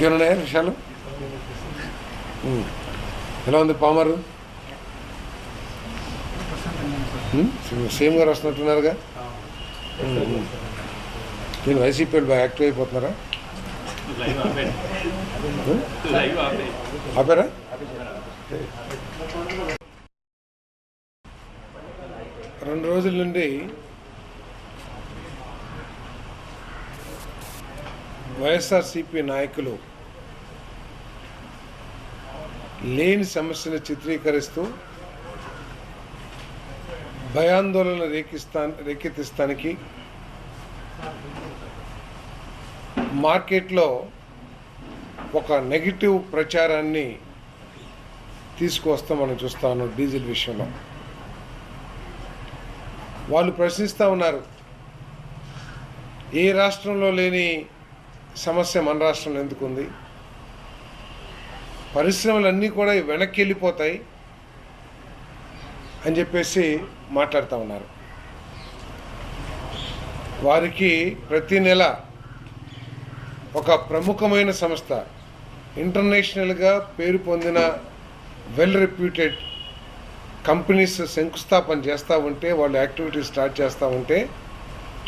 ఇంకేమున్నాయా విషయాలు? ఎలా ఉంది పామరు? సీఎం గారు వస్తున్నట్టున్నారుగా. నేను వైసీపీ వాళ్ళు బాగా యాక్టివ్ అయిపోతున్నారా? ఆపారా? రెండు రోజుల నుండి వైఎస్ఆర్సీపీ నాయకులు లేని సమస్యను చిత్రీకరిస్తూ భయాందోళన రేకెత్తిస్తానికి మార్కెట్లో ఒక నెగిటివ్ ప్రచారాన్ని తీసుకువస్తాం మనం చూస్తాను. డీజిల్ విషయంలో వాళ్ళు ప్రశ్నిస్తూ ఉన్నారు, ఏ రాష్ట్రంలో లేని సమస్య మన రాష్ట్రంలో ఎందుకు ఉంది? పరిశ్రమలన్నీ కూడా వెనక్కి వెళ్ళిపోతాయి అని చెప్పేసి మాట్లాడుతూ ఉన్నారు. వారికి ప్రతి నెల ఒక ప్రముఖమైన సంస్థ, ఇంటర్నేషనల్గా పేరు పొందిన వెల్ రెప్యూటెడ్ కంపెనీస్ శంకుస్థాపన చేస్తూ ఉంటే, వాళ్ళు యాక్టివిటీ స్టార్ట్ చేస్తూ ఉంటే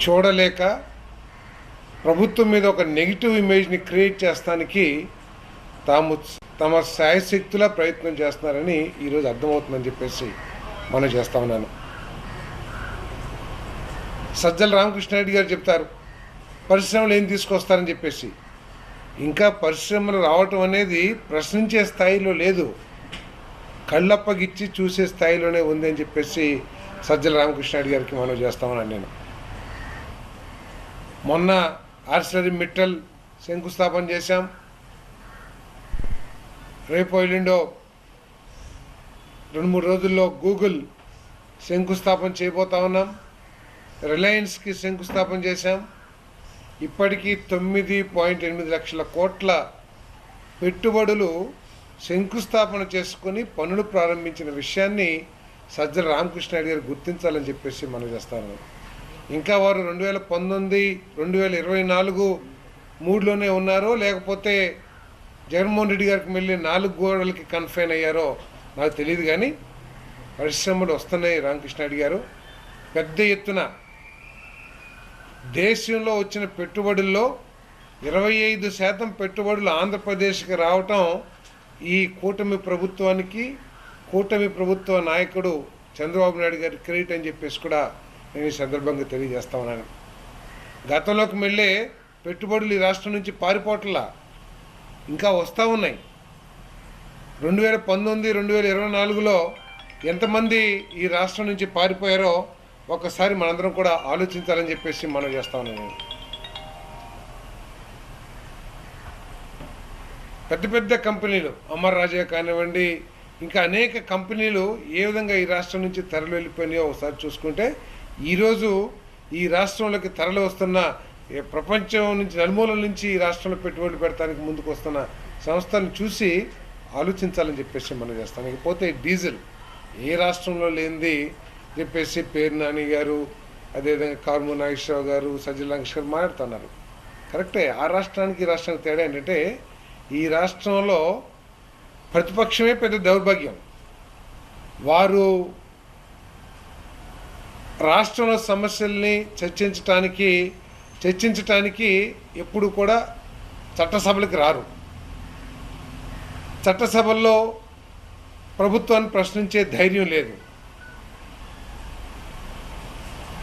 చూడలేక ప్రభుత్వం మీద ఒక నెగిటివ్ ఇమేజ్ని క్రియేట్ చేస్తానికి తమ శాయశక్తులా ప్రయత్నం చేస్తున్నారని ఈరోజు అర్థమవుతుందని చెప్పేసి మనం చేస్తూ ఉన్నాను. సజ్జల రామకృష్ణారెడ్డి గారు చెప్తారు పరిశ్రమలు ఏం తీసుకొస్తారని చెప్పేసి. ఇంకా పరిశ్రమలు రావటం అనేది ప్రశ్నించే స్థాయిలో లేదు, కళ్ళప్పగిచ్చి చూసే స్థాయిలోనే ఉంది అని చెప్పేసి సజ్జల రామకృష్ణారెడ్డి గారికి మనం చేస్తామని నేను. మొన్న ఆర్సిలర్మిట్టల్ శంకుస్థాపన చేశాం. రేపు ఎల్లుండో 2-3 రోజుల్లో గూగుల్ శంకుస్థాపన చేయబోతా ఉన్నాం. రిలయన్స్కి శంకుస్థాపన చేశాం. ఇప్పటికీ 9.8 లక్షల కోట్ల పెట్టుబడులు శంకుస్థాపన చేసుకొని పనులు ప్రారంభించిన విషయాన్ని సజ్జల రామకృష్ణారెడ్డి గారు గుర్తించాలని చెప్పేసి మనం చేస్తాను. ఇంకా వారు 2019, 2024, 3లోనే ఉన్నారో లేకపోతే జగన్మోహన్ రెడ్డి గారికి మళ్ళీ 4 గోడలకి కన్ఫైన్ అయ్యారో నాకు తెలియదు. కానీ పరిశ్రమలు వస్తున్నాయి. రామకృష్ణారెడ్డి గారు పెద్ద ఎత్తున దేశంలో వచ్చిన పెట్టుబడుల్లో 25% పెట్టుబడులు ఆంధ్రప్రదేశ్కి రావటం ఈ కూటమి ప్రభుత్వానికి, కూటమి ప్రభుత్వ నాయకుడు చంద్రబాబు నాయుడు గారి క్రెడిట్ అని చెప్పేసి కూడా నేను ఈ సందర్భంగా తెలియజేస్తా ఉన్నాను. గతంలోకి వెళ్ళే పెట్టుబడులు ఈ రాష్ట్రం నుంచి పారిపోవట్లా, ఇంకా వస్తూ ఉన్నాయి. 2019, 2024లో ఎంతమంది ఈ రాష్ట్రం నుంచి పారిపోయారో ఒకసారి మనందరం కూడా ఆలోచించాలని చెప్పేసి మనం చేస్తా ఉన్నాను. పెద్ద పెద్ద కంపెనీలు, అమర్ రాజా కానివ్వండి, ఇంకా అనేక కంపెనీలు ఏ విధంగా ఈ రాష్ట్రం నుంచి తరలి వెళ్ళిపోయినాయో ఒకసారి చూసుకుంటే, ఈరోజు ఈ రాష్ట్రంలోకి తరలి వస్తున్న ప్రపంచం నుంచి నలుమూలల నుంచి ఈ రాష్ట్రంలో పెట్టుబడులు పెడతానికి ముందుకు వస్తున్న సంస్థలను చూసి ఆలోచించాలని చెప్పేసి మనం చేస్తాం. ఇకపోతే డీజిల్ ఏ రాష్ట్రంలో లేనిది చెప్పేసి పేరు నాని గారు, అదేవిధంగా కారుమూరి నాగేశ్వరరావు గారు, సజ్జల రామకృష్ణ గారు మాట్లాడుతున్నారు. కరెక్టే. ఆ రాష్ట్రానికి ఈ రాష్ట్రానికి తేడా ఏంటంటే, ఈ రాష్ట్రంలో ప్రతిపక్షమే పెద్ద దౌర్భాగ్యం. వారు రాష్ట్రంలో సమస్యల్ని చర్చించటానికి ఎప్పుడు కూడా చట్టసభలకు రారు. చట్టసభల్లో ప్రభుత్వాన్ని ప్రశ్నించే ధైర్యం లేదు.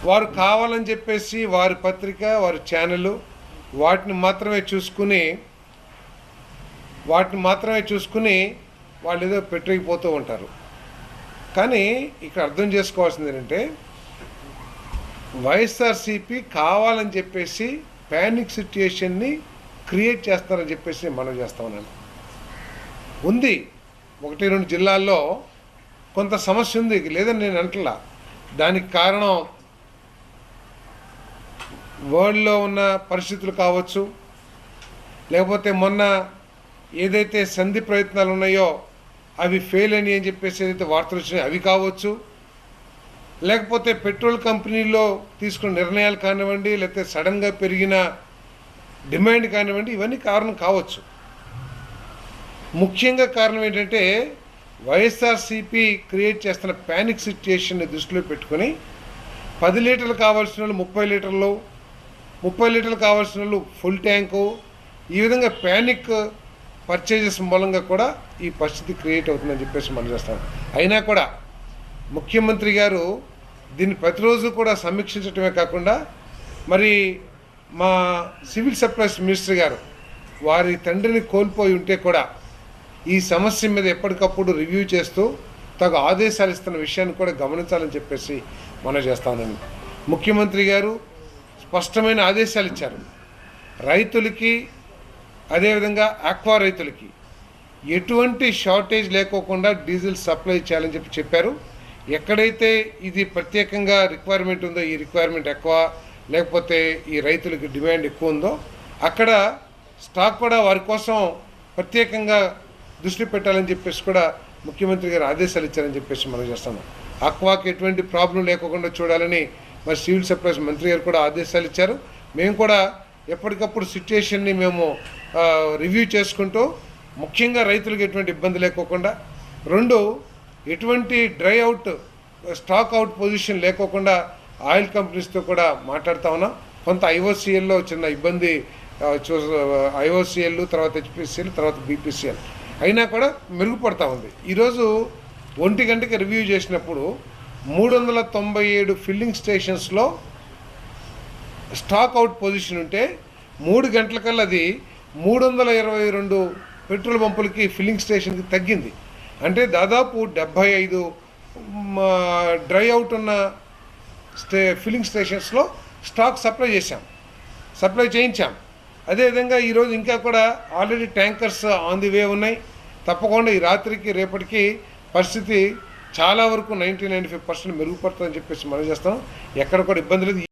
వారు కావాలని చెప్పేసి వారి పత్రిక, వారి ఛానళ్ళు వాటిని మాత్రమే చూసుకుని వాళ్ళు ఏదో పెట్టకపోతూ ఉంటారు. కానీ ఇక్కడ అర్థం చేసుకోవాల్సింది ఏంటంటే, వైఎస్ఆర్సీపీ కావాలని చెప్పేసి ప్యానిక్ సిచ్యుయేషన్ని క్రియేట్ చేస్తారని చెప్పేసి మనం చేస్తా ఉన్నాను. ఉంది 1-2 జిల్లాల్లో కొంత సమస్య ఉంది, లేదని నేను అంటలా. దానికి కారణం వరల్డ్లో ఉన్న పరిస్థితులు కావచ్చు, లేకపోతే మొన్న ఏదైతే సంధి ప్రయత్నాలు ఉన్నాయో అవి ఫెయిల్ అని చెప్పేసి ఏదైతే వార్తలు వచ్చినాయో అవి కావచ్చు, లేకపోతే పెట్రోల్ కంపెనీల్లో తీసుకున్న నిర్ణయాలు కానివ్వండి, లేకపోతే సడన్గా పెరిగిన డిమాండ్ కానివ్వండి, ఇవన్నీ కారణం కావచ్చు. ముఖ్యంగా కారణం ఏంటంటే వైఎస్ఆర్సీపీ క్రియేట్ చేస్తున్న ప్యానిక్ సిచ్యుయేషన్ని దృష్టిలో పెట్టుకొని 10 లీటర్లు కావాల్సిన వాళ్ళు 30 లీటర్లు, 30 లీటర్లు కావాల్సిన వాళ్ళు ఫుల్ ట్యాంకు, ఈ విధంగా ప్యానిక్ పర్చేజెస్ మూలంగా కూడా ఈ పరిస్థితి క్రియేట్ అవుతుందని చెప్పేసి మనం చేస్తాం. అయినా కూడా ముఖ్యమంత్రి గారు దీన్ని ప్రతిరోజు కూడా సమీక్షించడమే కాకుండా మరి మా సివిల్ సప్లైస్ మినిస్టర్ గారు వారి తండ్రిని కోల్పోయి ఉంటే కూడా ఈ సమస్య మీద ఎప్పటికప్పుడు రివ్యూ చేస్తూ తగు ఆదేశాలు ఇస్తున్న విషయాన్ని కూడా గమనించాలని చెప్పేసి మనం చేస్తామని ముఖ్యమంత్రి గారు స్పష్టమైన ఆదేశాలు ఇచ్చారు. రైతులకి అదేవిధంగా ఆక్వా రైతులకి ఎటువంటి షార్టేజ్ లేకోకుండా డీజిల్ సప్లై చేయాలని చెప్పారు. ఎక్కడైతే ఇది ప్రత్యేకంగా రిక్వైర్మెంట్ ఉందో, ఈ రిక్వైర్మెంట్ ఎక్కువ లేకపోతే ఈ రైతులకి డిమాండ్ ఎక్కువ ఉందో అక్కడ స్టాక్ కూడా వారి కోసం ప్రత్యేకంగా దృష్టి పెట్టాలని చెప్పేసి కూడా ముఖ్యమంత్రి గారు ఆదేశాలు ఇచ్చారని చెప్పేసి మనం చేస్తాము. ఆక్వాకి ఎటువంటి ప్రాబ్లం లేకుండా చూడాలని మరి సివిల్ సప్లైస్ మంత్రి గారు కూడా ఆదేశాలు ఇచ్చారు. మేము కూడా ఎప్పటికప్పుడు సిచ్యుయేషన్ని మేము రివ్యూ చేసుకుంటూ ముఖ్యంగా రైతులకు ఎటువంటి ఇబ్బంది లేకోకుండా, 2 ఎటువంటి dry out stock out position లేకోకుండా ఆయిల్ కంపెనీస్తో కూడా మాట్లాడుతూ ఉన్నాం. కొంత ఐఓసిఎల్లో చిన్న ఇబ్బంది ఐఓసిఎల్, తర్వాత హెచ్పిసిఎల్, తర్వాత బీపీసీఎల్ అయినా కూడా మెరుగుపడతా ఉంది. ఈరోజు 1 గంటకి రివ్యూ చేసినప్పుడు 397 ఫిల్లింగ్ స్టేషన్స్లో స్టాక్ అవుట్ పొజిషన్ ఉంటే 3 గంటలకల్లా అది 322 పెట్రోల్ పంపులకి ఫిల్లింగ్ స్టేషన్కి తగ్గింది. అంటే దాదాపు 75 డ్రై అవుట్ ఉన్న ఫిల్లింగ్ స్టేషన్స్లో స్టాక్ సప్లై చేయించాం. అదేవిధంగా ఈరోజు ఇంకా కూడా already tankers on the way ఉన్నాయి. తప్పకుండా ఈ రాత్రికి రేపటికి పరిస్థితి చాలా వరకు 90-95% మెరుగుపడుతుందని చెప్పేసి మనం చేస్తాం. ఎక్కడ కూడా ఇబ్బంది లేదు.